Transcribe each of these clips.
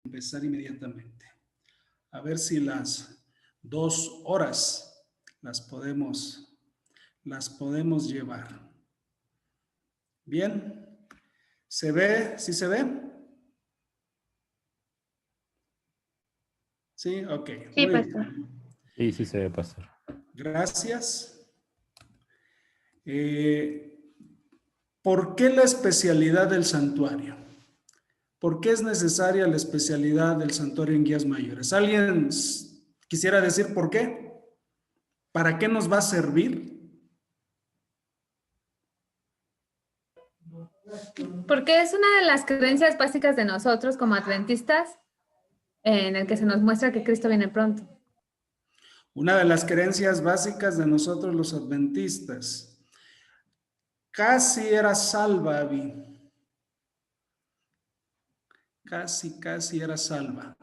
empezar inmediatamente. A ver si las 2 horas las podemos llevar. Bien. ¿Se ve? ¿Sí se ve? Sí, ok. Sí, Muy pastor. bien. Sí, sí se ve, pastor. Gracias. ¿Por qué la especialidad del santuario? ¿Por qué es necesaria la especialidad del santuario en guías mayores? ¿Alguien quisiera decir por qué? ¿Para qué nos va a servir? Porque es una de las creencias básicas de nosotros como adventistas, en el que se nos muestra que Cristo viene pronto. Una de las creencias básicas de nosotros los adventistas. Casi era salva, Abby. Casi era salva.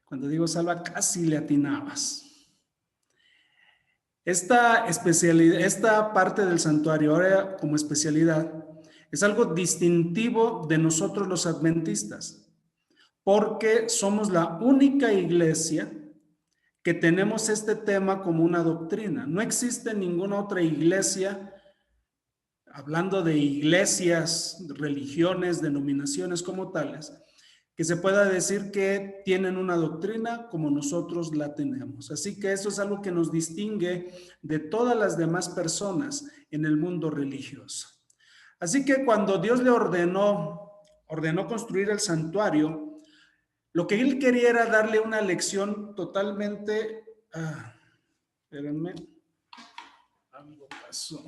Cuando digo salva, casi le atinabas. Esta especialidad, esta parte del santuario, ahora como especialidad, es algo distintivo de nosotros los adventistas, porque somos la única iglesia que tenemos este tema como una doctrina. No existe ninguna otra iglesia, hablando de iglesias, religiones, denominaciones como tales, que se pueda decir que tienen una doctrina como nosotros la tenemos. Así que eso es algo que nos distingue de todas las demás personas en el mundo religioso. Así que cuando Dios le ordenó construir el santuario, lo que él quería era darle una lección totalmente... espérenme, algo pasó.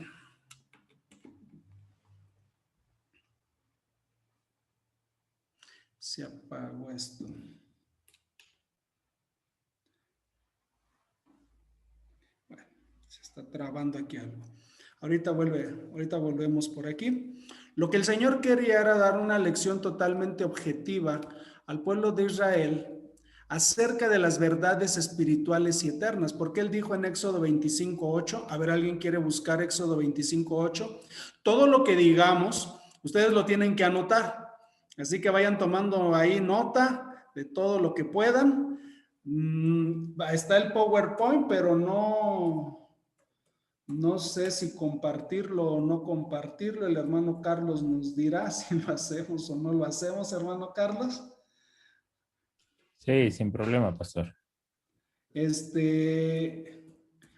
Se apagó esto. Bueno, se está trabando aquí algo. Ahorita volvemos por aquí. Lo que el Señor quería era dar una lección totalmente objetiva al pueblo de Israel acerca de las verdades espirituales y eternas, porque Él dijo en Éxodo 25:8, a ver, ¿alguien quiere buscar Éxodo 25:8? Todo lo que digamos, ustedes lo tienen que anotar, así que vayan tomando ahí nota de todo lo que puedan. Está el PowerPoint, pero no sé si compartirlo o no compartirlo. El hermano Carlos nos dirá si lo hacemos o no lo hacemos, hermano Carlos. Sí, sin problema, pastor.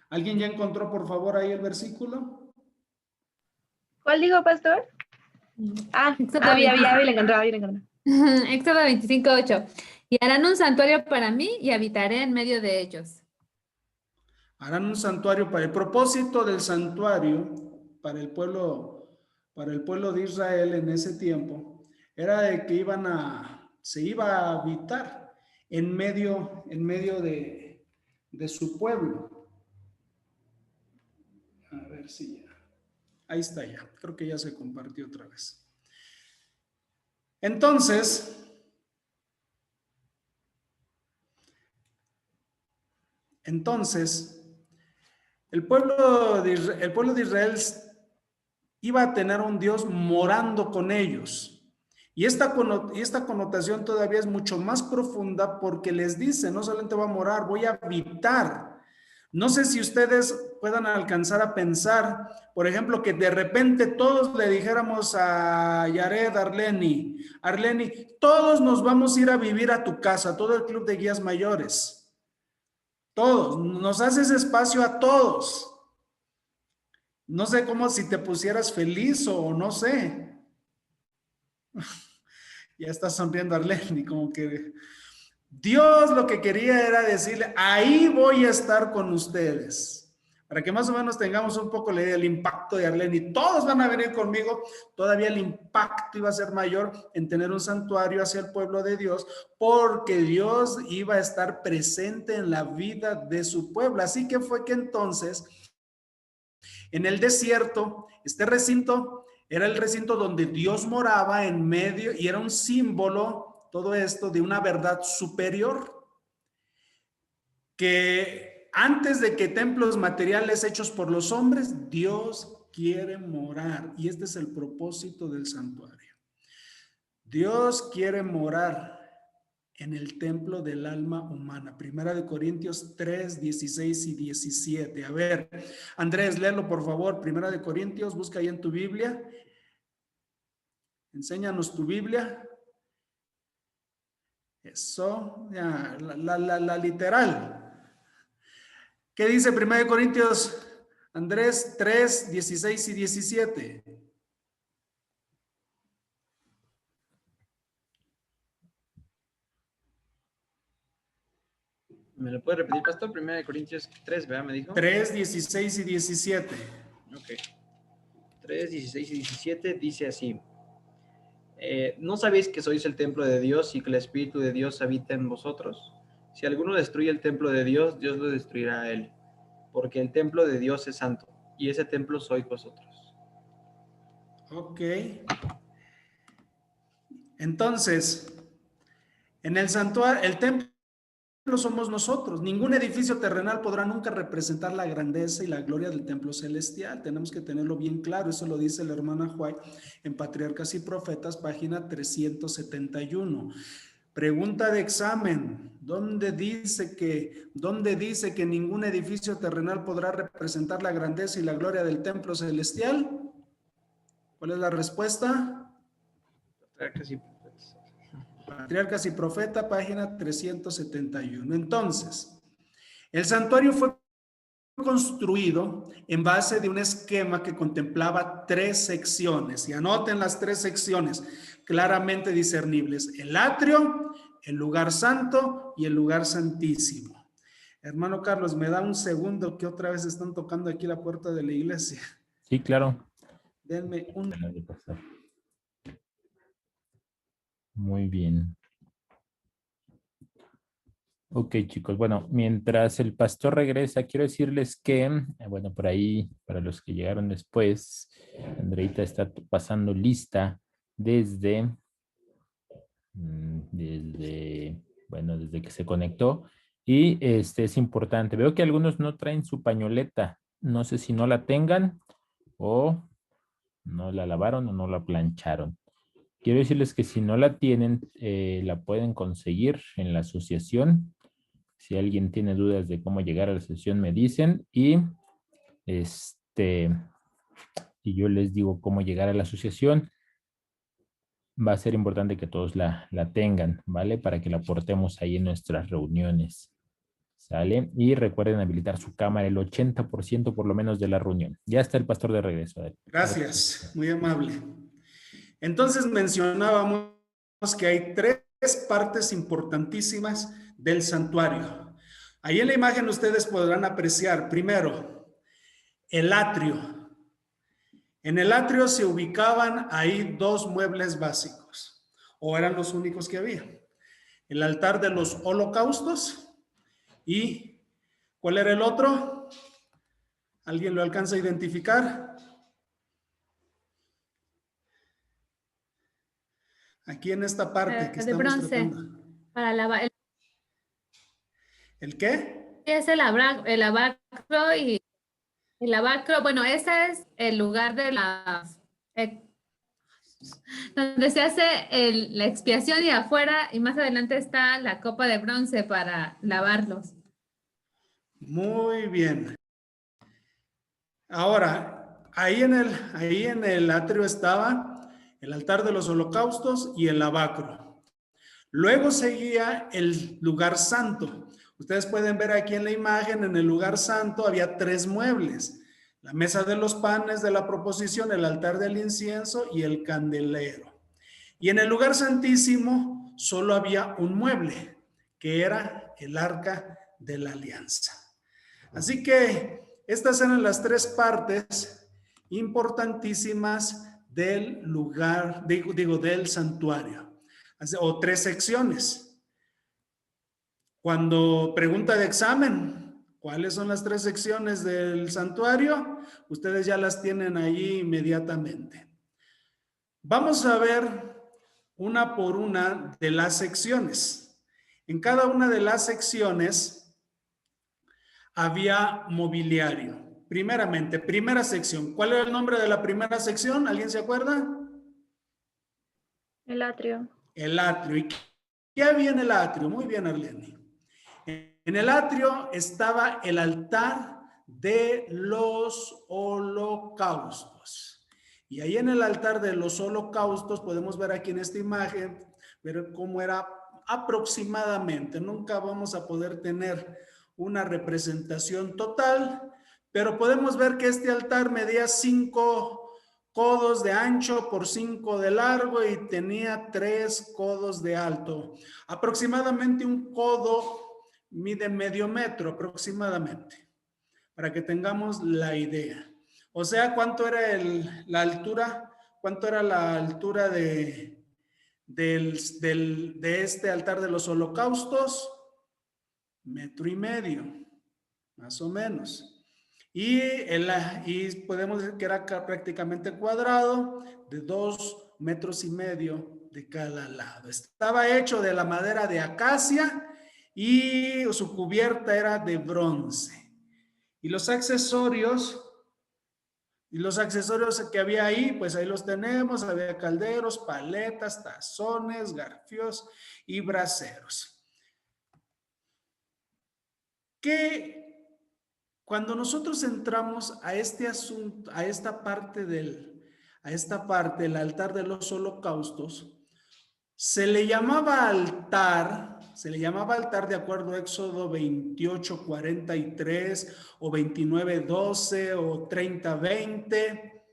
¿Alguien ya encontró, por favor, ahí el versículo? ¿Cuál dijo, pastor? Éxodo Había 25. le encontró, le encontró. Éxodo 25:8. Y harán un santuario para mí y habitaré en medio de ellos. Harán un santuario para el propósito del santuario, para el pueblo de Israel en ese tiempo, era de que se iba a habitar en medio de su pueblo. A ver si ya. Ahí está ya. Creo que ya se compartió otra vez. Entonces, el pueblo de Israel iba a tener un Dios morando con ellos. Y esta connotación todavía es mucho más profunda porque les dice, no solamente va a morar, voy a habitar. No sé si ustedes puedan alcanzar a pensar, por ejemplo, que de repente todos le dijéramos a Yared, Arleni, todos nos vamos a ir a vivir a tu casa, todo el club de guías mayores. Todos, nos haces espacio a todos. No sé cómo si te pusieras feliz o no sé. Ya está sonriendo Arleni, como que Dios lo que quería era decirle, ahí voy a estar con ustedes. Para que más o menos tengamos un poco la idea del impacto de Arleni. Todos van a venir conmigo. Todavía el impacto iba a ser mayor en tener un santuario hacia el pueblo de Dios, porque Dios iba a estar presente en la vida de su pueblo. Así que fue que entonces, en el desierto, este recinto era el recinto donde Dios moraba en medio y era un símbolo, todo esto, de una verdad superior, que antes de que templos materiales hechos por los hombres, Dios quiere morar, y este es el propósito del santuario. Dios quiere morar en el templo del alma humana. Primera de Corintios 3, 16 y 17. A ver, Andrés, léelo por favor. Primera de Corintios, busca ahí en tu Biblia. Enséñanos tu Biblia. Eso, ya, la literal. ¿Qué dice Primera de Corintios, Andrés, 3, 16 y 17? ¿Me lo puede repetir, pastor? 1 Corintios 3, ¿verdad? Me dijo. 3, 16 y 17. Ok. 3, 16 y 17 dice así. ¿No sabéis que sois el templo de Dios y que el Espíritu de Dios habita en vosotros? Si alguno destruye el templo de Dios, Dios lo destruirá a él. Porque el templo de Dios es santo, y ese templo sois vosotros. Ok. Entonces, en el santuario, el templo somos nosotros. Ningún edificio terrenal podrá nunca representar la grandeza y la gloria del templo celestial. Tenemos que tenerlo bien claro. Eso lo dice la hermana White en Patriarcas y Profetas, página 371. Pregunta de examen. ¿Dónde dice que ningún edificio terrenal podrá representar la grandeza y la gloria del templo celestial? ¿Cuál es la respuesta? Patriarcas y Profetas, página 371. Entonces, el santuario fue construido en base de un esquema que contemplaba 3 secciones. Y anoten las 3 secciones claramente discernibles: el atrio, el lugar santo y el lugar santísimo. Hermano Carlos, me da un segundo que otra vez están tocando aquí la puerta de la iglesia. Sí, claro. Denme un... Adelante, pastor. Muy bien. Ok, chicos. Bueno, mientras el pastor regresa, quiero decirles que, bueno, por ahí, para los que llegaron después, Andreita está pasando lista desde, bueno, desde que se conectó. Y es importante. Veo que algunos no traen su pañoleta. No sé si no la tengan o no la lavaron o no la plancharon. Quiero decirles que si no la tienen, la pueden conseguir en la asociación. Si alguien tiene dudas de cómo llegar a la asociación, me dicen. Y yo les digo cómo llegar a la asociación. Va a ser importante que todos la tengan, ¿vale? Para que la portemos ahí en nuestras reuniones. ¿Sale? Y recuerden habilitar su cámara el 80% por lo menos de la reunión. Ya está el pastor de regreso. Gracias, muy amable. Entonces mencionábamos que hay 3 partes importantísimas del santuario. Ahí en la imagen ustedes podrán apreciar, primero, el atrio. En el atrio se ubicaban ahí 2 muebles básicos, o eran los únicos que había. El altar de los holocaustos y ¿cuál era el otro? ¿Alguien lo alcanza a identificar? Aquí en esta parte que De estamos bronce. tratando. Para lavar. ¿El qué? Es el lavacro y el lavacro. Bueno, ese es el lugar de donde se hace la expiación, y afuera y más adelante está la copa de bronce para lavarlos. Muy bien. Ahora, ahí en el atrio estaba el altar de los holocaustos y el lavacro. Luego seguía el lugar santo. Ustedes pueden ver aquí en la imagen, en el lugar santo había 3 muebles: la mesa de los panes de la proposición, el altar del incienso y el candelero. Y en el lugar santísimo solo había un mueble, que era el arca de la alianza. Así que estas eran las 3 partes importantísimas del lugar, del santuario, o 3 secciones. Cuando pregunta de examen, ¿cuáles son las 3 secciones del santuario? Ustedes ya las tienen ahí inmediatamente. Vamos a ver una por una de las secciones. En cada una de las secciones había mobiliario. Primeramente, primera sección. ¿Cuál era el nombre de la primera sección? ¿Alguien se acuerda? El atrio. El atrio. ¿Y ¿Qué había en el atrio? Muy bien, Arlene. En el atrio estaba el altar de los holocaustos. Y ahí en el altar de los holocaustos podemos ver aquí en esta imagen, ver cómo era aproximadamente. Nunca vamos a poder tener una representación total, pero podemos ver que este altar medía 5 codos de ancho por 5 de largo y tenía 3 codos de alto. Aproximadamente un codo mide medio metro aproximadamente, para que tengamos la idea. O sea, ¿cuánto era la altura? ¿Cuánto era la altura de este altar de los holocaustos? 1,5 metros, más o menos. Y podemos decir que era prácticamente cuadrado, de 2,5 metros de cada lado. Estaba hecho de la madera de acacia y su cubierta era de bronce. Y los accesorios que había ahí, pues ahí los tenemos. Había calderos, paletas, tazones, garfios y braseros. Que cuando nosotros entramos a este asunto, a esta parte, el altar de los holocaustos, se le llamaba altar de acuerdo a Éxodo 28:43 o 29:12 o 30:20,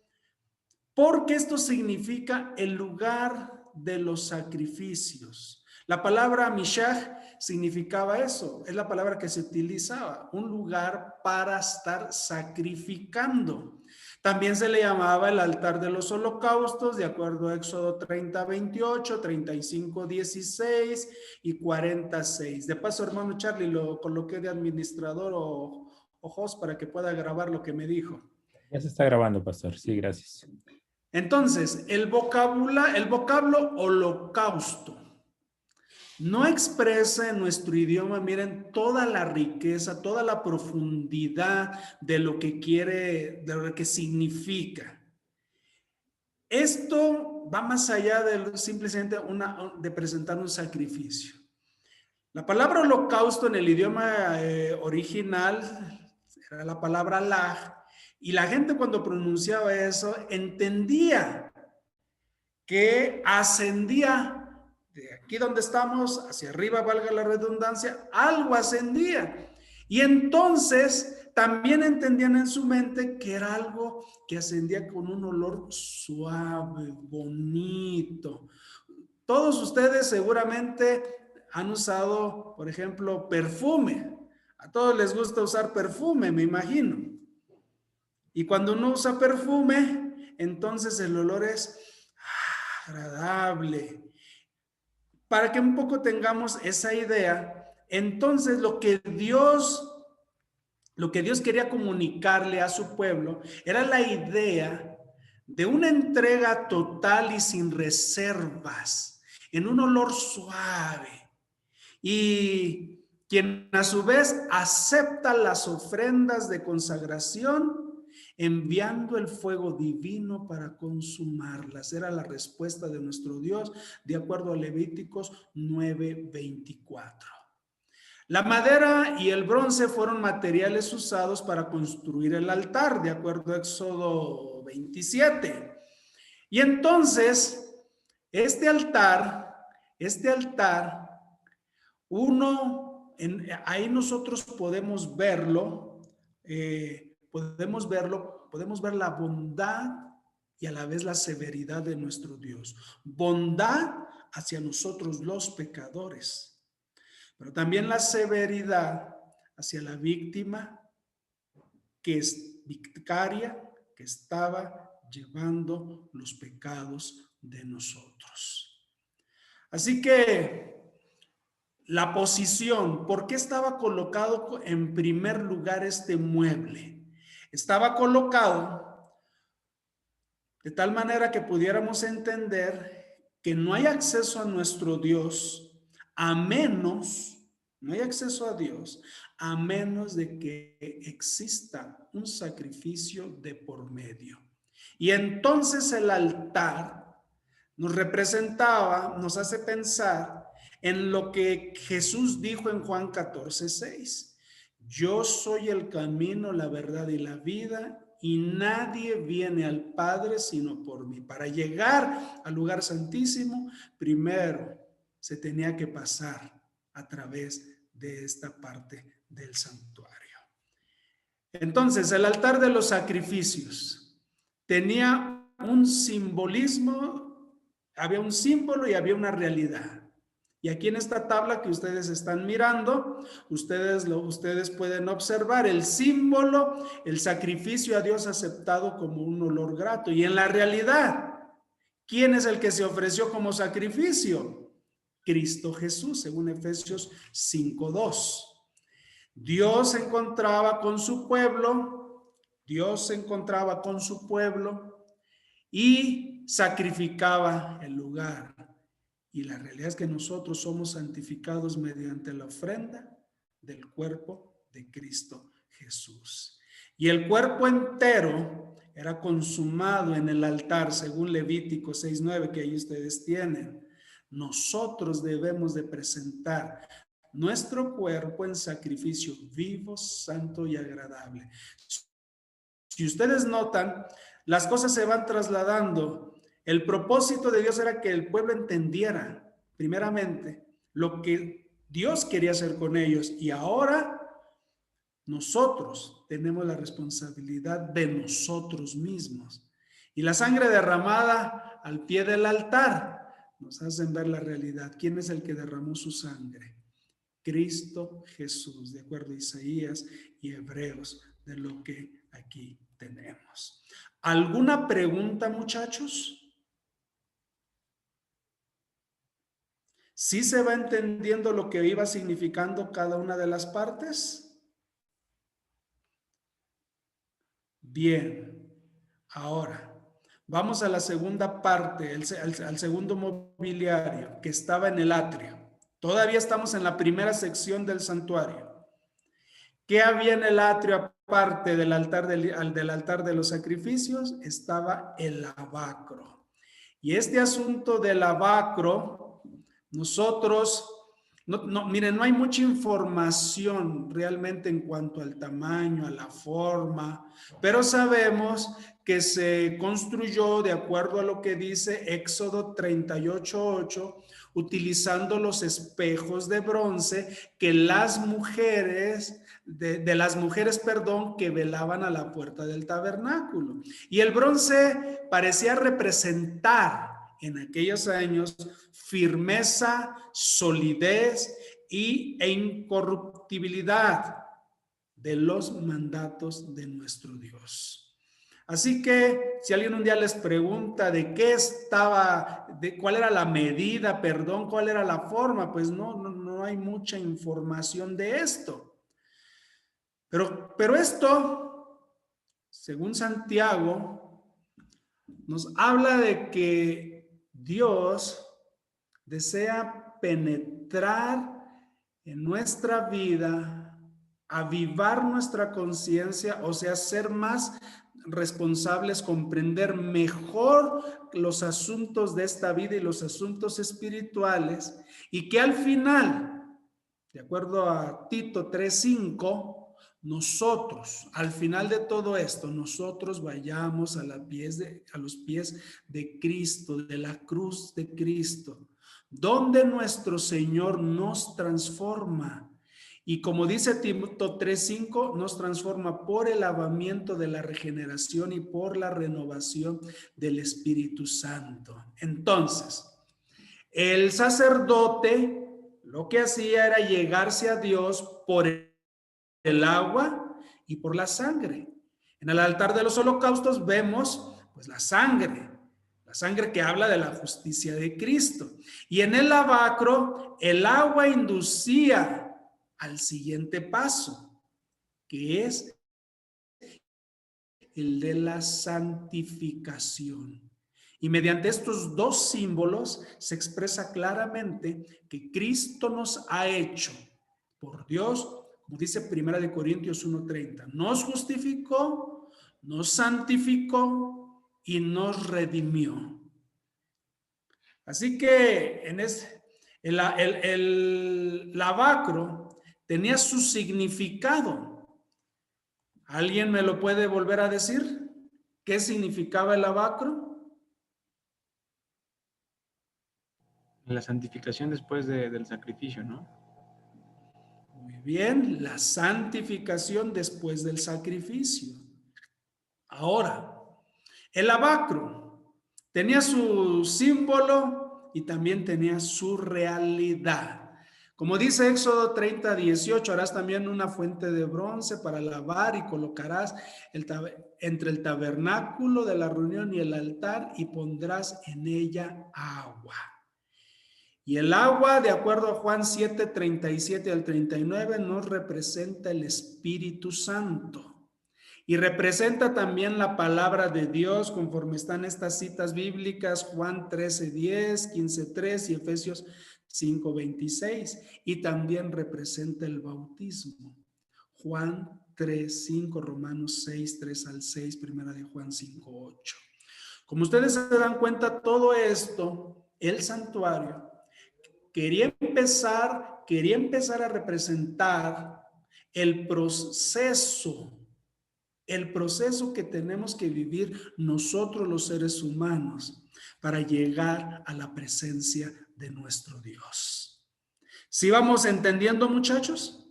porque esto significa el lugar de los sacrificios. La palabra Mishach significaba eso, es la palabra que se utilizaba, un lugar para estar sacrificando. También se le llamaba el altar de los holocaustos, de acuerdo a Éxodo 30:28, 35:16 y 40:6. De paso, hermano Charlie, lo coloqué de administrador o host para que pueda grabar lo que me dijo. Ya se está grabando, pastor. Sí, gracias. Entonces, el vocablo holocausto no expresa en nuestro idioma, miren, toda la riqueza, toda la profundidad de lo que quiere, de lo que significa. Esto va más allá de simplemente de presentar un sacrificio. La palabra holocausto en el idioma original era la palabra lag, y la gente cuando pronunciaba eso entendía que ascendía de aquí donde estamos hacia arriba, valga la redundancia, algo ascendía. Y entonces también entendían en su mente que era algo que ascendía con un olor suave, bonito. Todos ustedes seguramente han usado, por ejemplo, perfume. A todos les gusta usar perfume, me imagino. Y cuando uno usa perfume, entonces el olor es agradable. Para que un poco tengamos esa idea, entonces lo que Dios quería comunicarle a su pueblo era la idea de una entrega total y sin reservas, en un olor suave, y quien a su vez acepta las ofrendas de consagración, enviando el fuego divino para consumarlas. Era la respuesta de nuestro Dios, de acuerdo a Levíticos 9:24. La madera y el bronce fueron materiales usados para construir el altar, de acuerdo a Éxodo 27. Y entonces, este altar, ahí nosotros podemos verlo, podemos ver la bondad y a la vez la severidad de nuestro Dios. Bondad hacia nosotros los pecadores, pero también la severidad hacia la víctima que es vicaria, que estaba llevando los pecados de nosotros. Así que la posición, ¿por qué estaba colocado en primer lugar este mueble? Estaba colocado de tal manera que pudiéramos entender que no hay acceso a nuestro Dios no hay acceso a Dios a menos de que exista un sacrificio de por medio. Y entonces el altar nos hace pensar en lo que Jesús dijo en Juan 14:6. Yo soy el camino, la verdad y la vida, y nadie viene al Padre sino por mí. Para llegar al lugar santísimo, primero se tenía que pasar a través de esta parte del santuario. Entonces, el altar de los sacrificios tenía un simbolismo, había un símbolo y había una realidad. Y aquí en esta tabla que ustedes están mirando, ustedes pueden observar el símbolo, el sacrificio a Dios aceptado como un olor grato. Y en la realidad, ¿quién es el que se ofreció como sacrificio? Cristo Jesús, según Efesios 5:2. Dios se encontraba con su pueblo, y sacrificaba el lugar. Y la realidad es que nosotros somos santificados mediante la ofrenda del cuerpo de Cristo Jesús. Y el cuerpo entero era consumado en el altar, según Levítico 6:9, que ahí ustedes tienen. Nosotros debemos de presentar nuestro cuerpo en sacrificio vivo, santo y agradable. Si ustedes notan, las cosas se van trasladando. El propósito de Dios era que el pueblo entendiera, primeramente, lo que Dios quería hacer con ellos. Y ahora nosotros tenemos la responsabilidad de nosotros mismos. Y la sangre derramada al pie del altar nos hacen ver la realidad. ¿Quién es el que derramó su sangre? Cristo Jesús, de acuerdo a Isaías y Hebreos, de lo que aquí tenemos. ¿Alguna pregunta, muchachos? ¿Sí se va entendiendo lo que iba significando cada una de las partes? Bien, ahora vamos a la segunda parte, al segundo mobiliario que estaba en el atrio. Todavía estamos en la primera sección del santuario. ¿Qué había en el atrio aparte del altar de los sacrificios? Estaba el lavacro. Y este asunto del lavacro, nosotros, miren, no hay mucha información realmente en cuanto al tamaño, a la forma, pero sabemos que se construyó de acuerdo a lo que dice Éxodo 38:8, utilizando los espejos de bronce que las mujeres, que velaban a la puerta del tabernáculo. Y el bronce parecía representar en aquellos años firmeza, solidez e incorruptibilidad de los mandatos de nuestro Dios. Así que si alguien un día les pregunta de qué estaba, de cuál era la medida, cuál era la forma, pues no hay mucha información de esto. Pero esto, según Santiago, nos habla de que Dios desea penetrar en nuestra vida, avivar nuestra conciencia, o sea, ser más responsables, comprender mejor los asuntos de esta vida y los asuntos espirituales, y que al final, de acuerdo a Tito 3:5, nosotros, al final de todo esto, nosotros vayamos a los pies de Cristo, de la cruz de Cristo, donde nuestro Señor nos transforma. Y como dice Tito 3:5, nos transforma por el lavamiento de la regeneración y por la renovación del Espíritu Santo. Entonces, el sacerdote lo que hacía era llegarse a Dios por el agua y por la sangre. En el altar de los holocaustos vemos pues la sangre que habla de la justicia de Cristo. Y en el lavacro, el agua inducía al siguiente paso, que es el de la santificación. Y mediante estos dos símbolos se expresa claramente que Cristo nos ha hecho por Dios, como dice 1 Corintios 1:30, nos justificó, nos santificó y nos redimió. Así que El lavacro tenía su significado. ¿Alguien me lo puede volver a decir? ¿Qué significaba el lavacro? La santificación después del sacrificio, ¿no? Muy bien, la santificación después del sacrificio. Ahora, el lavacro tenía su símbolo y también tenía su realidad. Como dice Éxodo 30:18, harás también una fuente de bronce para lavar y colocarás entre el tabernáculo de la reunión y el altar y pondrás en ella agua. Y el agua, de acuerdo a Juan 7:37 al 39, nos representa el Espíritu Santo. Y representa también la palabra de Dios, conforme están estas citas bíblicas, Juan 13:10, 15:3 y Efesios 5:26. Y también representa el bautismo. Juan 3:5, Romanos 6:3 al 6, primera de Juan 5:8. Como ustedes se dan cuenta, todo esto, el santuario, quería empezar a representar el proceso que tenemos que vivir nosotros los seres humanos para llegar a la presencia de nuestro Dios. ¿Sí vamos entendiendo, muchachos?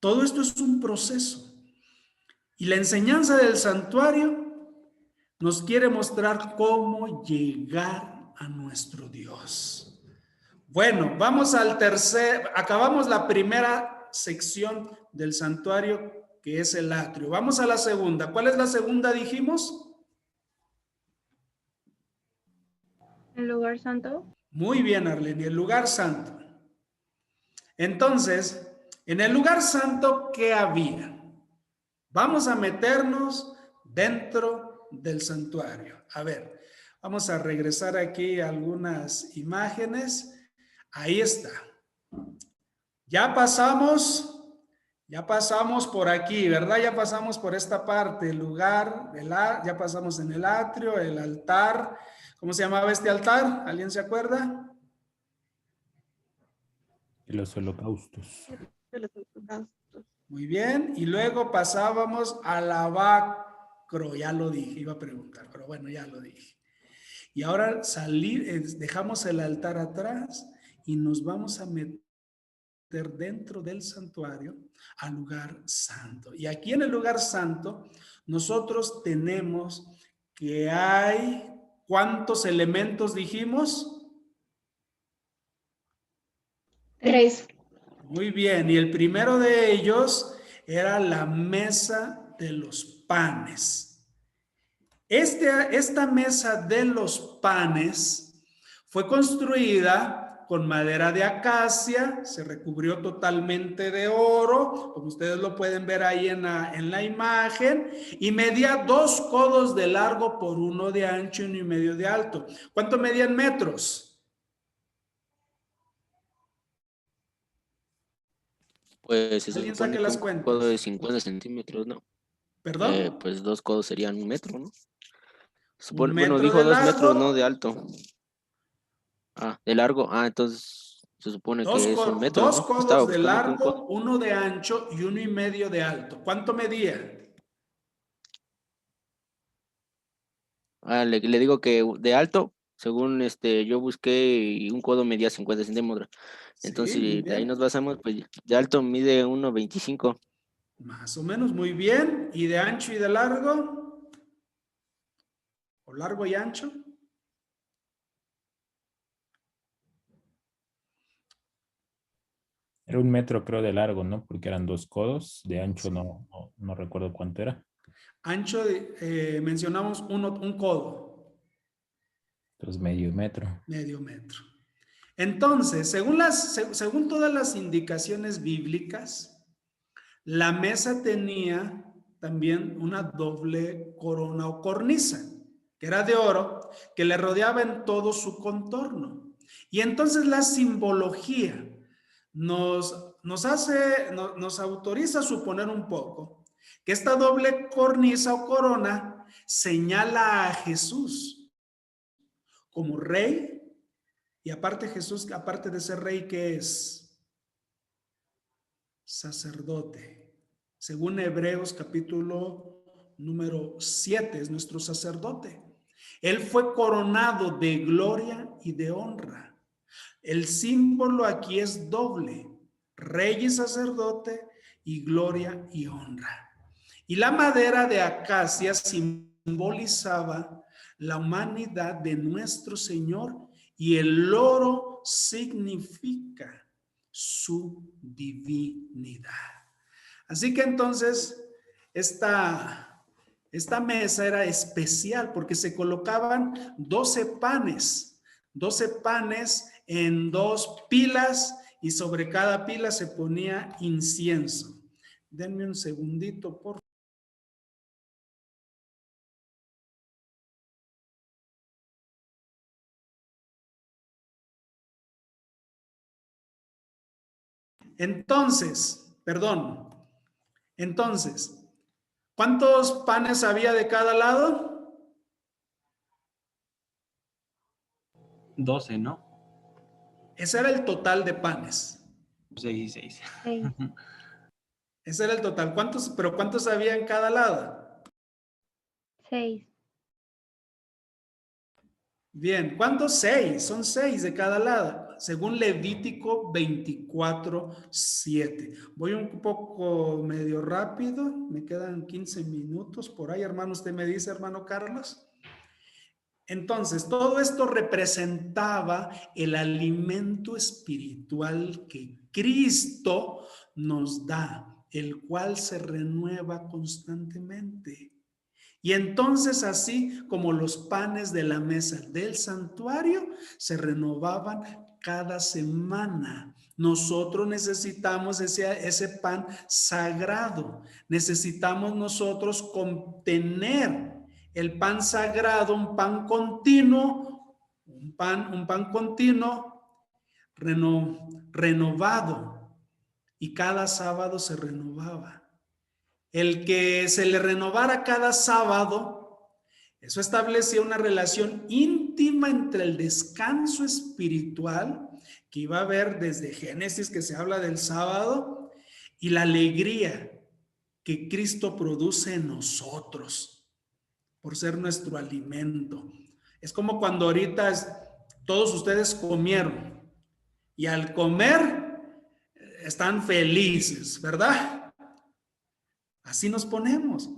Todo esto es un proceso. Y la enseñanza del santuario nos quiere mostrar cómo llegar a nuestro Dios. Bueno, vamos al acabamos la primera sección del santuario, que es el atrio. Vamos a la segunda. ¿Cuál es la segunda, dijimos? ¿El lugar santo? Muy bien, Arlene, el lugar santo. Entonces, en el lugar santo, ¿qué había? Vamos a meternos dentro del santuario. A ver, vamos a regresar aquí a algunas imágenes. Ahí está. Ya pasamos por aquí, ¿verdad? Ya pasamos por esta parte, el lugar, ya pasamos en el atrio, el altar. ¿Cómo se llamaba este altar? ¿Alguien se acuerda? Los holocaustos. Muy bien, y luego pasábamos al lavacro, ya lo dije, iba a preguntar, pero bueno, ya lo dije. Y ahora dejamos el altar atrás y nos vamos a meter dentro del santuario al lugar santo. Y aquí en el lugar santo nosotros tenemos que hay, ¿cuántos elementos dijimos? 3. Muy bien, y el primero de ellos era la mesa de los panes. Esta mesa de los panes fue construida con madera de acacia, se recubrió totalmente de oro, como ustedes lo pueden ver ahí en la imagen, y medía 2 codos de largo por 1 de ancho y 1,5 de alto. ¿Cuánto medían metros? Pues se ¿Alguien supone saque que las un cuentas? codo de 50 centímetros, ¿no? ¿Perdón? Pues 2 codos serían 1 metro, ¿no? Un Bueno, metro dijo de 2 metros, ¿no? largo. De alto. Ah, de largo. Ah, entonces se supone que es 1 metro, Dos ¿no? codos Estaba de buscando que un largo, codo. 1 de ancho y 1,5 de alto. ¿Cuánto medía? Ah, le digo que de alto, según yo busqué y un codo medía 50 centímetros. Entonces, Sí, muy si de ahí bien. nos basamos, pues de alto mide 1,25. Más o menos, muy bien. ¿Y de ancho y de largo? ¿O largo y ancho? Era 1 metro, creo, de largo, ¿no? Porque eran 2 codos. De ancho no recuerdo cuánto era. Ancho, mencionamos un codo, Entonces, medio metro. medio metro. Entonces, según todas las indicaciones bíblicas, la mesa tenía también una doble corona o cornisa, que era de oro, que le rodeaba en todo su contorno. Y entonces la simbología nos autoriza a suponer un poco que esta doble cornisa o corona señala a Jesús como rey, Y aparte Jesús, aparte de ser rey, ¿qué es? Sacerdote. Según Hebreos capítulo número 7, es nuestro sacerdote. Él fue coronado de gloria y de honra. El símbolo aquí es doble, rey y sacerdote y gloria y honra. Y la madera de acacia simbolizaba la humanidad de nuestro Señor y el oro significa su divinidad. Así que entonces esta mesa era especial porque se colocaban 12 panes en 2 pilas y sobre cada pila se ponía incienso. Denme un segundito, por favor. Entonces, ¿cuántos panes había de cada lado? 12, ¿no? Ese era el total de panes. 6 y 6. 6. Ese era el total. ¿Cuántos había en cada lado? 6. Bien, ¿cuántos? 6. Son 6 de cada lado, según Levítico 24:7. Voy un poco medio rápido, me quedan 15 minutos por ahí, hermano. ¿Usted me dice, hermano Carlos? Entonces, todo esto representaba el alimento espiritual que Cristo nos da, el cual se renueva constantemente. Y entonces, así como los panes de la mesa del santuario se renovaban cada semana, nosotros necesitamos ese pan sagrado. Necesitamos nosotros contener el pan sagrado, un pan continuo, un pan continuo renovado, y cada sábado se renovaba. El que se le renovara cada sábado, eso establecía una relación íntima entre el descanso espiritual que iba a haber desde Génesis, que se habla del sábado, y la alegría que Cristo produce en nosotros por ser nuestro alimento. Es como cuando ahorita todos ustedes comieron y al comer están felices, ¿verdad? Así nos ponemos.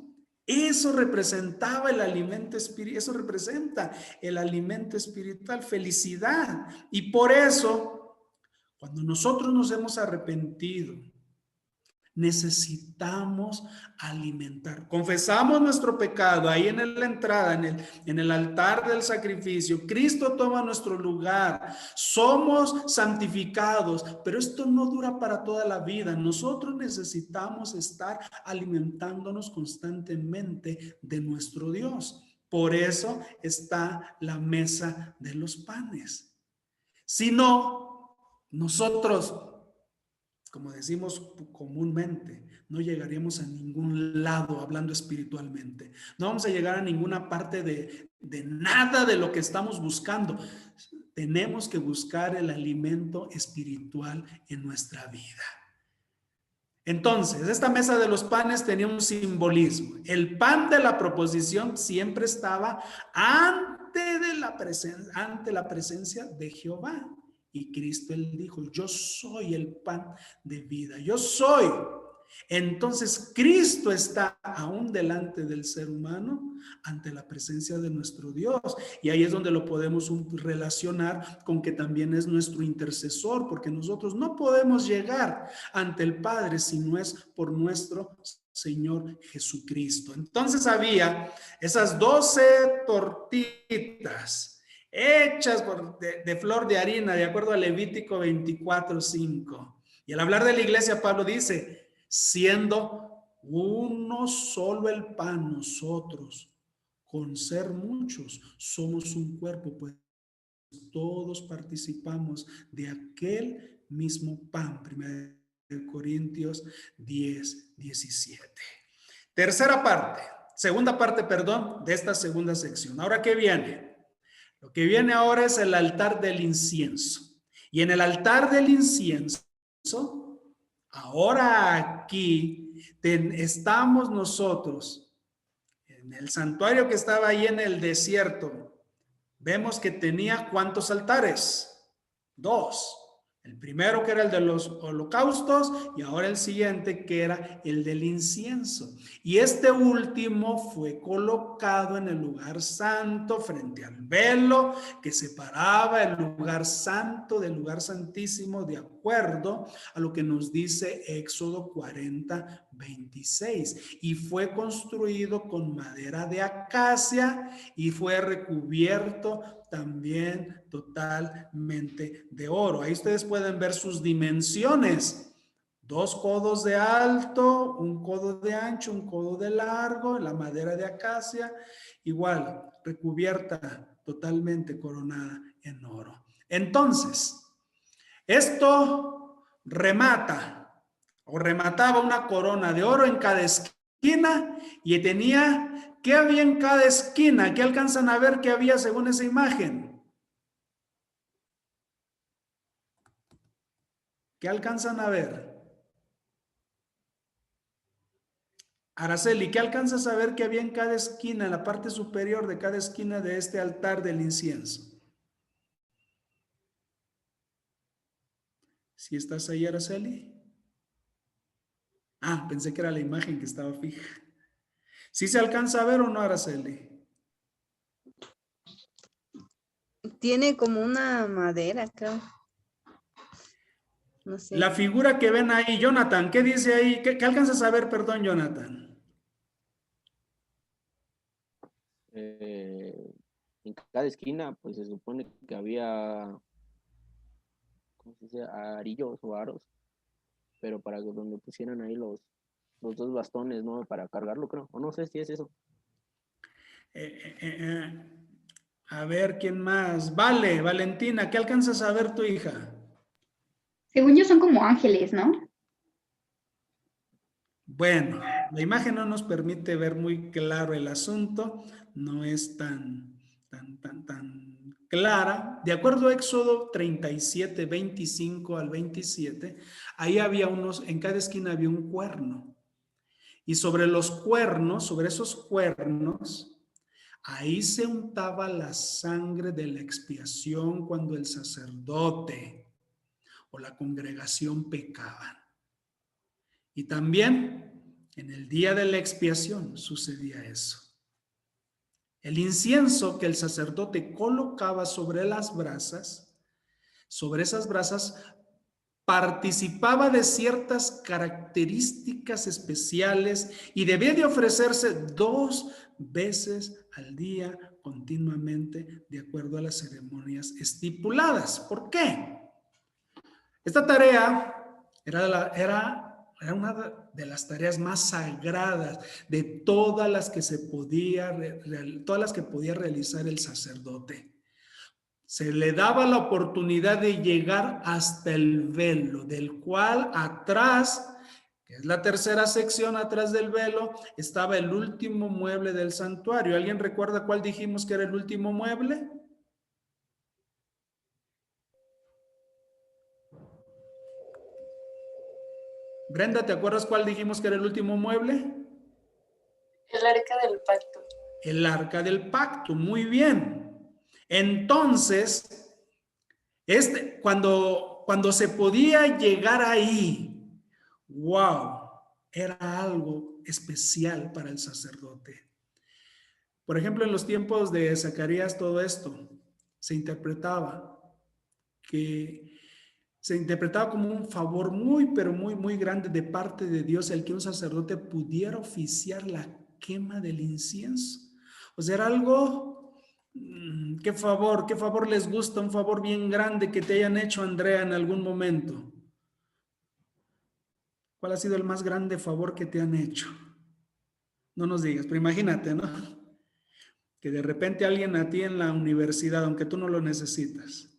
Eso representaba el alimento espiritual, eso representa el alimento espiritual, felicidad. Y por eso, cuando nosotros nos hemos arrepentido, necesitamos alimentar. Confesamos nuestro pecado ahí en la entrada, en el altar del sacrificio. Cristo toma nuestro lugar. Somos santificados, pero esto no dura para toda la vida. Nosotros necesitamos estar alimentándonos constantemente de nuestro Dios. Por eso está la mesa de los panes. Si no, nosotros, como decimos comúnmente, no llegaríamos a ningún lado hablando espiritualmente. No vamos a llegar a ninguna parte de nada de lo que estamos buscando. Tenemos que buscar el alimento espiritual en nuestra vida. Entonces, esta mesa de los panes tenía un simbolismo. El pan de la proposición siempre estaba ante la presencia de Jehová. Y Cristo, él dijo, yo soy el pan de vida, yo soy. Entonces Cristo está aún delante del ser humano, ante la presencia de nuestro Dios. Y ahí es donde lo podemos relacionar con que también es nuestro intercesor, porque nosotros no podemos llegar ante el Padre si no es por nuestro Señor Jesucristo. Entonces había esas 12 tortitas hechas de flor de harina, de acuerdo a Levítico 24:5. Y al hablar de la iglesia, Pablo dice, siendo uno solo el pan, nosotros, con ser muchos, somos un cuerpo, pues todos participamos de aquel mismo pan. 1 Corintios 10:17. Segunda parte, de esta segunda sección. Ahora, ¿qué viene? Lo que viene ahora es el altar del incienso. Y en el altar del incienso, ahora aquí estamos nosotros en el santuario que estaba ahí en el desierto. Vemos que tenía ¿cuántos altares? 2. El primero que era el de los holocaustos y ahora el siguiente que era el del incienso. Y este último fue colocado en el lugar santo frente al velo que separaba el lugar santo del lugar santísimo, de acuerdo a lo que nos dice Éxodo 40, 26. Y fue construido con madera de acacia y fue recubierto también totalmente de oro. Ahí ustedes pueden ver sus dimensiones. 2 codos de alto, 1 codo de ancho, 1 codo de largo, la madera de acacia, igual, recubierta, totalmente coronada en oro. Entonces, esto remataba una corona de oro en cada esquina y tenía, ¿qué había en cada esquina? ¿Qué alcanzan a ver que había según esa imagen? ¿Qué alcanzan a ver? Araceli, ¿qué alcanzas a ver que había en cada esquina, en la parte superior de cada esquina de este altar del incienso? ¿Sí estás ahí, Araceli? Ah, pensé que era la imagen que estaba fija. ¿Sí se alcanza a ver o no, Araceli? Tiene como una madera, creo. No sé. La figura que ven ahí, Jonathan, ¿qué dice ahí? ¿Qué alcanzas a ver, perdón, Jonathan? En cada esquina, pues se supone que había, ¿cómo se dice? Arillos o aros, pero para donde pusieran ahí los 2 bastones, ¿no? Para cargarlo, creo. O no sé si es eso. A ver, ¿quién más? Vale, Valentina, ¿qué alcanzas a ver tu hija? Según yo son como ángeles, ¿no? Bueno, la imagen no nos permite ver muy claro el asunto, no es tan clara. De acuerdo a Éxodo 37, 25 al 27, ahí había en cada esquina había un cuerno. Y sobre los cuernos, sobre esos cuernos, ahí se untaba la sangre de la expiación cuando el sacerdote o la congregación pecaban. Y también en el día de la expiación sucedía eso. El incienso que el sacerdote colocaba sobre las brasas, sobre esas brasas, participaba de ciertas características especiales y debía de ofrecerse 2 veces al día continuamente de acuerdo a las ceremonias estipuladas. ¿Por qué? Esta tarea era una de las tareas más sagradas de todas las que podía realizar el sacerdote. Se le daba la oportunidad de llegar hasta el velo, del cual atrás, que es la tercera sección atrás del velo, estaba el último mueble del santuario. ¿Alguien recuerda cuál dijimos que era el último mueble? Brenda, ¿te acuerdas cuál dijimos que era el último mueble? El arca del pacto. El arca del pacto, muy bien. Entonces, cuando se podía llegar ahí, wow, era algo especial para el sacerdote. Por ejemplo, en los tiempos de Zacarías, todo esto se interpretaba como un favor muy, pero muy, muy grande de parte de Dios el que un sacerdote pudiera oficiar la quema del incienso. O sea, era algo, qué favor les gusta, un favor bien grande que te hayan hecho, Andrea, en algún momento. ¿Cuál ha sido el más grande favor que te han hecho? No nos digas, pero imagínate, ¿no? Que de repente alguien a ti en la universidad, aunque tú no lo necesitas,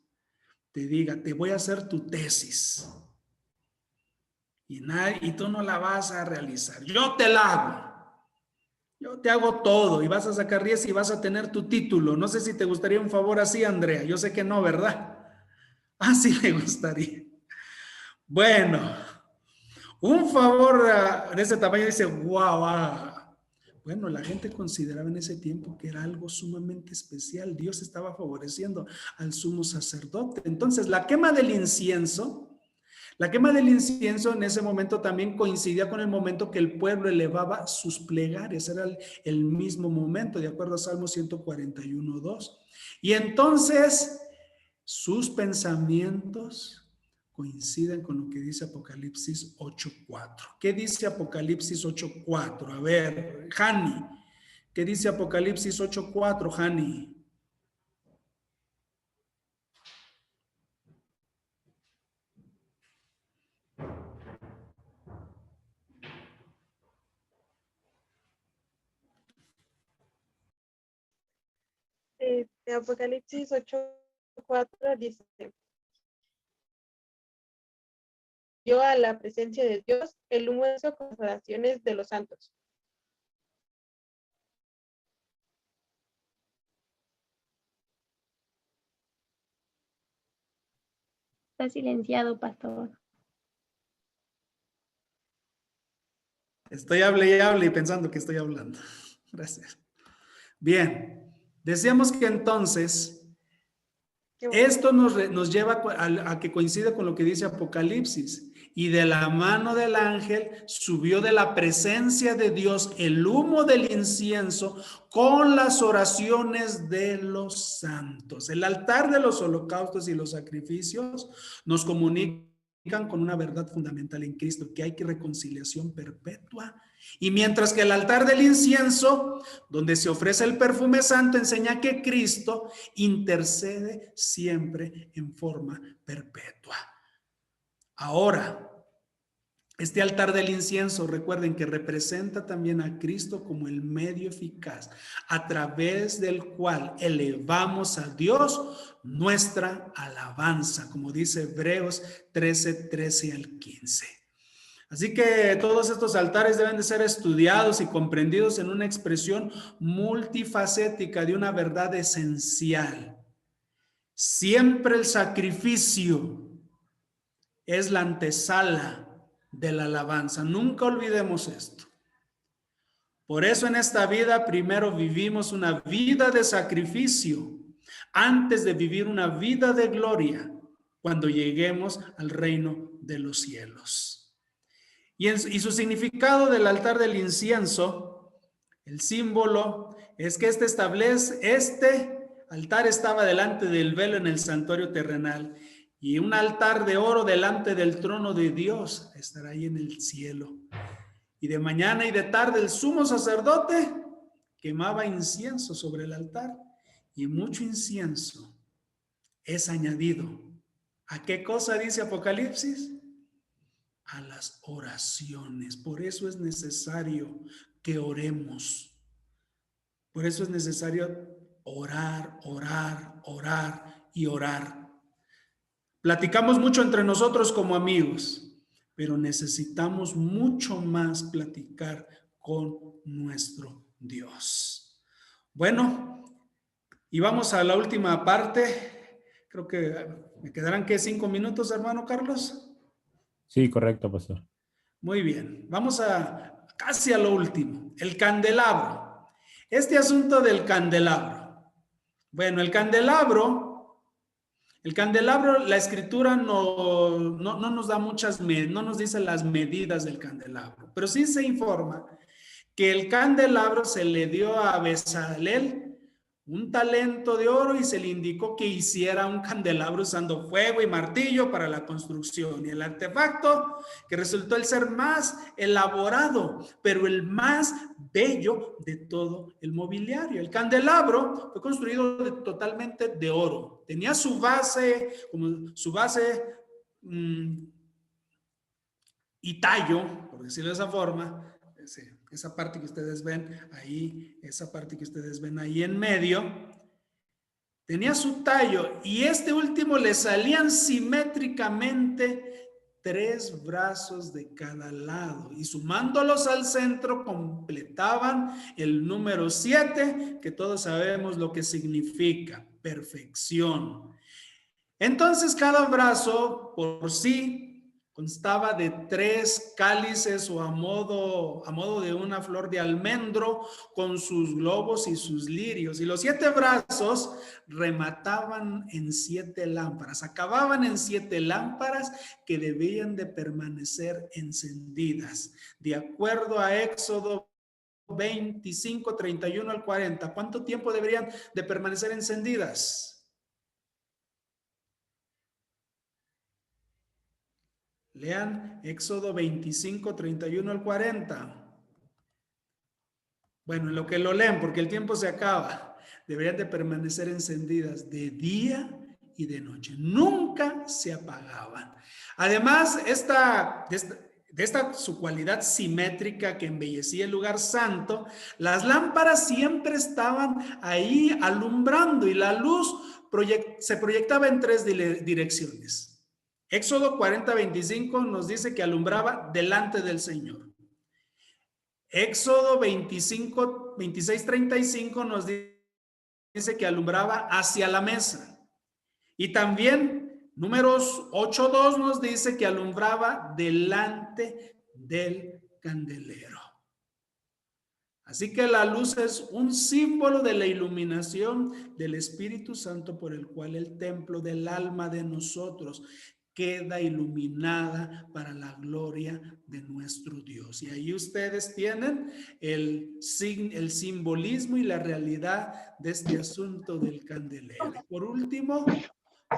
te diga, te voy a hacer tu tesis. Y tú no la vas a realizar. Yo te la hago. Yo te hago todo y vas a sacar 10 y vas a tener tu título. No sé si te gustaría un favor así, Andrea. Yo sé que no, ¿verdad? Ah, sí me gustaría. Bueno, un favor de ese tamaño dice, wow. Bueno, la gente consideraba en ese tiempo que era algo sumamente especial. Dios estaba favoreciendo al sumo sacerdote. Entonces, la quema del incienso en ese momento también coincidía con el momento que el pueblo elevaba sus plegarias. Era el mismo momento, de acuerdo a Salmo 141:2. Y entonces, sus pensamientos coinciden con lo que dice Apocalipsis 8:4. ¿Qué dice Apocalipsis 8:4? A ver, Jani, ¿qué dice Apocalipsis 8:4, Jani? Apocalipsis 8:4 dice: yo a la presencia de Dios, el humo de las oraciones de los santos. Está silenciado, pastor. Estoy hable y pensando que estoy hablando. Gracias. Bien, decíamos que entonces esto nos lleva a que coincida con lo que dice Apocalipsis. Y de la mano del ángel subió de la presencia de Dios el humo del incienso con las oraciones de los santos. El altar de los holocaustos y los sacrificios nos comunican con una verdad fundamental en Cristo, que hay reconciliación perpetua. Y mientras que el altar del incienso, donde se ofrece el perfume santo, enseña que Cristo intercede siempre en forma perpetua. Ahora, este altar del incienso, recuerden que representa también a Cristo como el medio eficaz a través del cual elevamos a Dios nuestra alabanza, como dice Hebreos 13 al 15. Así que todos estos altares deben de ser estudiados y comprendidos en una expresión multifacética de una verdad esencial. Siempre el sacrificio es la antesala de la alabanza. Nunca olvidemos esto. Por eso en esta vida primero vivimos una vida de sacrificio antes de vivir una vida de gloria cuando lleguemos al reino de los cielos. Y su significado del altar del incienso, el símbolo, es que este altar estaba delante del velo en el santuario terrenal y un altar de oro delante del trono de Dios estará ahí en el cielo. Y de mañana y de tarde el sumo sacerdote quemaba incienso sobre el altar y mucho incienso es añadido. ¿A qué cosa dice Apocalipsis? A las oraciones. Por eso es necesario que oremos. Por eso es necesario orar, orar, orar y orar. Platicamos mucho entre nosotros como amigos, pero necesitamos mucho más platicar con nuestro Dios. Bueno, y vamos a la última parte. Creo que me quedarán, ¿qué? 5 minutos, hermano Carlos. Sí, correcto, pastor. Muy bien, vamos casi a lo último, el candelabro. Este asunto del candelabro. Bueno, el candelabro, la escritura no nos da no nos dice las medidas del candelabro, pero sí se informa que el candelabro se le dio a Bezalel un talento de oro y se le indicó que hiciera un candelabro usando fuego y martillo para la construcción. Y el artefacto que resultó el ser más elaborado, pero el más bello de todo el mobiliario. El candelabro fue construido totalmente de oro. Tenía su base, y tallo, por decirlo de esa forma. Esa parte que ustedes ven ahí, esa parte que ustedes ven ahí en medio, tenía su tallo y este último le salían simétricamente 3 brazos de cada lado y sumándolos al centro completaban el número 7, que todos sabemos lo que significa, perfección. Entonces cada brazo por sí constaba de 3 cálices o a modo de una flor de almendro con sus globos y sus lirios. Y los 7 brazos remataban en 7 lámparas, acababan en 7 lámparas que debían de permanecer encendidas. De acuerdo a Éxodo 25, 31 al 40, ¿cuánto tiempo deberían de permanecer encendidas? Lean Éxodo 25, 31 al 40. Bueno, en lo que lo leen, porque el tiempo se acaba. Deberían de permanecer encendidas de día y de noche. Nunca se apagaban. Además, de esta su cualidad simétrica que embellecía el lugar santo, las lámparas siempre estaban ahí alumbrando y la luz se proyectaba en 3 direcciones. Éxodo 40, 25 nos dice que alumbraba delante del Señor. Éxodo 25, 26, 35 nos dice que alumbraba hacia la mesa. Y también Números 8, 2 nos dice que alumbraba delante del candelero. Así que la luz es un símbolo de la iluminación del Espíritu Santo por el cual el templo del alma de nosotros queda iluminada para la gloria de nuestro Dios. Y ahí ustedes tienen el simbolismo y la realidad de este asunto del candelero. Y por último,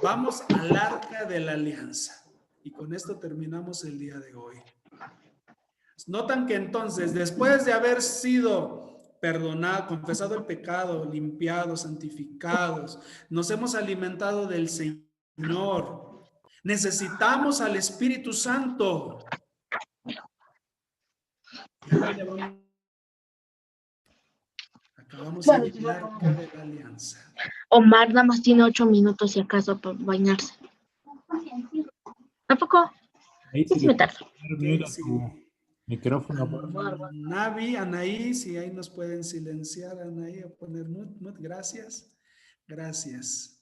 vamos al Arca de la Alianza. Y con esto terminamos el día de hoy. Notan que entonces, después de haber sido perdonado, confesado el pecado, limpiados, santificados, nos hemos alimentado del Señor. Necesitamos al Espíritu Santo. Acabamos de ver el Arca de la Alianza. Omar nada más tiene 8 minutos si acaso para bañarse. ¿Tampoco? Ahí Sí me tardo. Sí. Micrófono, por favor. Navi, Anaí, si ahí nos pueden silenciar, Anaí, a poner mute, gracias. Gracias.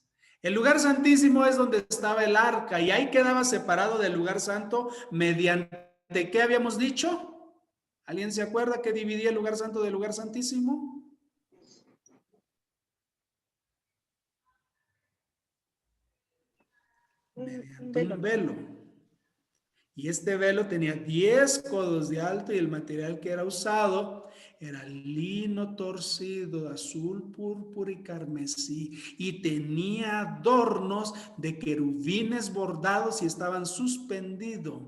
El lugar santísimo es donde estaba el arca y ahí quedaba separado del lugar santo mediante, ¿qué habíamos dicho? ¿Alguien se acuerda que dividía el lugar santo del lugar santísimo? Mediante un velo. Y este velo tenía 10 codos de alto y el material que era usado era lino torcido, azul, púrpura y carmesí. Y tenía adornos de querubines bordados y estaban suspendidos.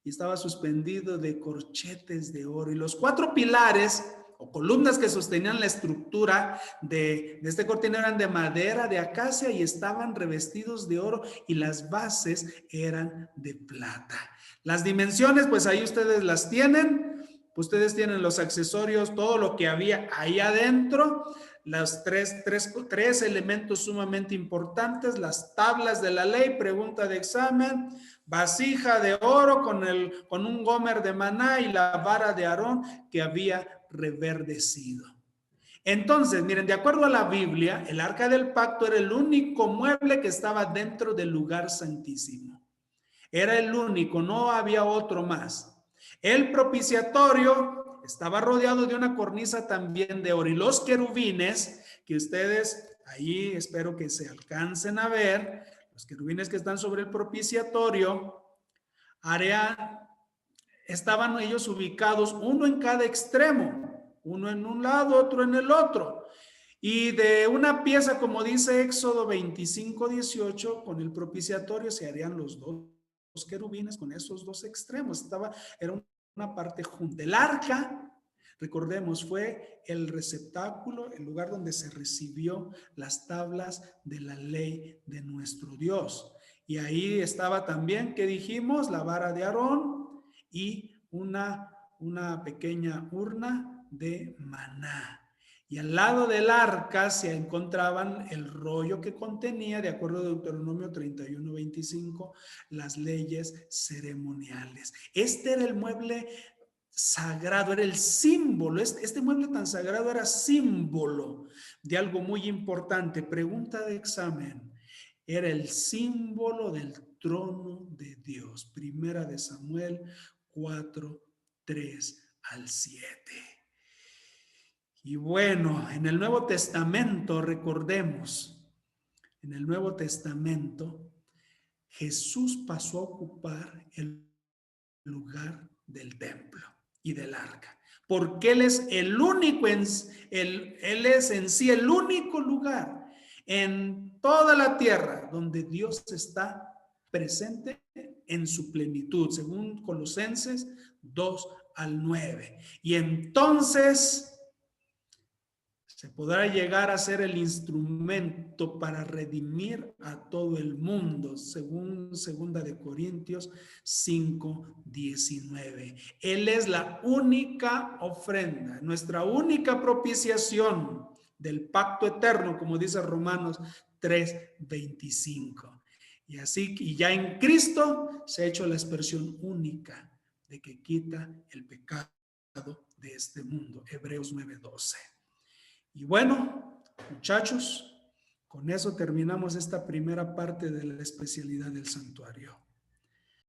Y estaba suspendido de corchetes de oro. Y los 4 pilares o columnas que sostenían la estructura de este cortinero eran de madera de acacia y estaban revestidos de oro y las bases eran de plata. Las dimensiones, pues ahí ustedes las tienen. Ustedes tienen los accesorios, todo lo que había ahí adentro, los tres elementos sumamente importantes, las tablas de la ley, pregunta de examen, vasija de oro con un gómer de maná y la vara de Aarón que había reverdecido. Entonces, miren, de acuerdo a la Biblia, el arca del pacto era el único mueble que estaba dentro del lugar santísimo. Era el único, no había otro más. El propiciatorio estaba rodeado de una cornisa también de oro y los querubines que ustedes ahí espero que se alcancen a ver, los querubines que están sobre el propiciatorio, estaban ellos ubicados uno en cada extremo, uno en un lado, otro en el otro. Y de una pieza, como dice Éxodo 25, 18, con el propiciatorio se harían los dos querubines con esos 2 extremos. Era una parte junta. El arca, recordemos, fue el receptáculo, el lugar donde se recibió las tablas de la ley de nuestro Dios. Y ahí estaba también, ¿qué dijimos? La vara de Aarón y una pequeña urna de maná. Y al lado del arca se encontraban el rollo que contenía, de acuerdo a Deuteronomio 31:25, las leyes ceremoniales. Este era el mueble sagrado, era el símbolo. Este mueble tan sagrado era símbolo de algo muy importante. Pregunta de examen. Era el símbolo del trono de Dios. Primera de Samuel 4:3-7. Y bueno, en el Nuevo Testamento, recordemos, en el Nuevo Testamento, Jesús pasó a ocupar el lugar del templo y del arca, porque Él es el único, Él es en sí el único lugar en toda la tierra donde Dios está presente en su plenitud, según Colosenses 2:9. Y entonces se podrá llegar a ser el instrumento para redimir a todo el mundo, según 2 de Corintios 5:19. Él es la única ofrenda, nuestra única propiciación del pacto eterno, como dice Romanos 3:25. Y así, y ya en Cristo se ha hecho la expresión única de que quita el pecado de este mundo. Hebreos 9:12. Y bueno, muchachos, con eso terminamos esta primera parte de la especialidad del santuario.